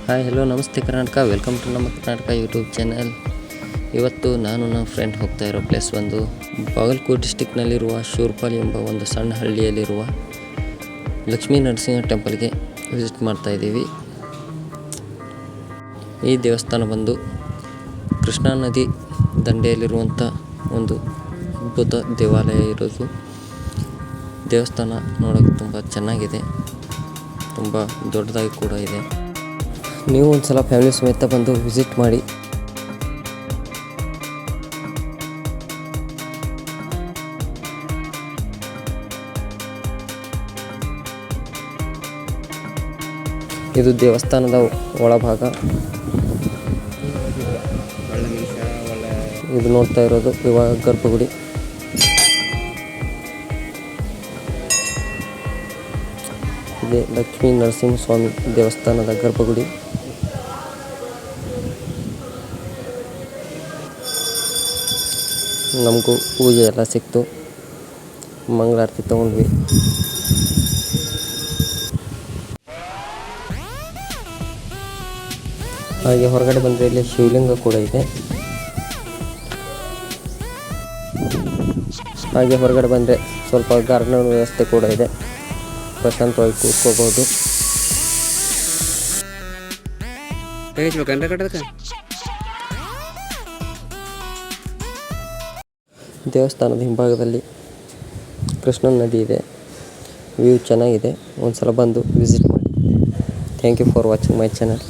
Hi hello ನಮಸ್ತೆ Karnataka, welcome to ನಮ್ಮ Karnataka YouTube channel. ಇವತ್ತು ನಾನು ನನ್ನ ಫ್ರೆಂಡ್ ಹೋಗ್ತಾ ಇರೋ ಪ್ಲೇಸ್ ಒಂದು ಬಾಗಲಕೋಟೆ ಡಿಸ್ಟಿಕ್ನಲ್ಲಿರುವ ಶೂರ್ಪಾಲಿ ಎಂಬ ಒಂದು ಸಣ್ಣ ಹಳ್ಳಿಯಲ್ಲಿರುವ ಲಕ್ಷ್ಮೀ ನರಸಿಂಹ ಟೆಂಪಲ್ಗೆ ವಿಸಿಟ್ ಮಾಡ್ತಾ ಇದ್ದೀವಿ. ಈ ದೇವಸ್ಥಾನ ಬಂದು ಕೃಷ್ಣಾ ನದಿ ದಂಡೆಯಲ್ಲಿರುವಂಥ ಒಂದು ಅದ್ಭುತ ದೇವಾಲಯ ಇರೋದು. ದೇವಸ್ಥಾನ ನೋಡೋಕ್ಕೆ ತುಂಬ ಚೆನ್ನಾಗಿದೆ, ತುಂಬ ದೊಡ್ಡದಾಗಿ ಕೂಡ ಇದೆ. ನೀವು ಒಂದು ಸಲ ಫ್ಯಾಮಿಲಿ ಸಮೇತ ಬಂದು ವಿಸಿಟ್ ಮಾಡಿ. ಇದು ದೇವಸ್ಥಾನದ ಒಳಭಾಗ. ಇದು ನೋಡ್ತಾ ಇರೋದು ಇವಾಗ ಗರ್ಭಗುಡಿ. ಇದೆ ಲಕ್ಷ್ಮೀ ನರಸಿಂಹಸ್ವಾಮಿ ದೇವಸ್ಥಾನದ ಗರ್ಭಗುಡಿ. ನಮಗೂ ಪೂಜೆ ಎಲ್ಲ ಸಿಕ್ತು, ಮಂಗಳಾರತಿ ತಗೊಂಡ್ವಿ. ಹಾಗೆ ಹೊರಗಡೆ ಬಂದರೆ ಇಲ್ಲಿ ಶಿವಲಿಂಗ ಕೂಡ ಇದೆ. ಹಾಗೆ ಹೊರಗಡೆ ಬಂದರೆ ಸ್ವಲ್ಪ ಗಾರ್ಡನ್ ವ್ಯವಸ್ಥೆ ಕೂಡ ಇದೆ, ಪ್ರಶಾಂತವಾಗಿ ಕೂತ್ಕೋಬಹುದು. ದೇವಸ್ಥಾನದ ಹಿಂಭಾಗದಲ್ಲಿ ಕೃಷ್ಣಾ ನದಿ ಇದೆ, ವ್ಯೂ ಚೆನ್ನಾಗಿದೆ. ಒಂದು ಸಲ ಬಂದು ವಿಸಿಟ್ ಮಾಡಿ. Thank you for watching my channel.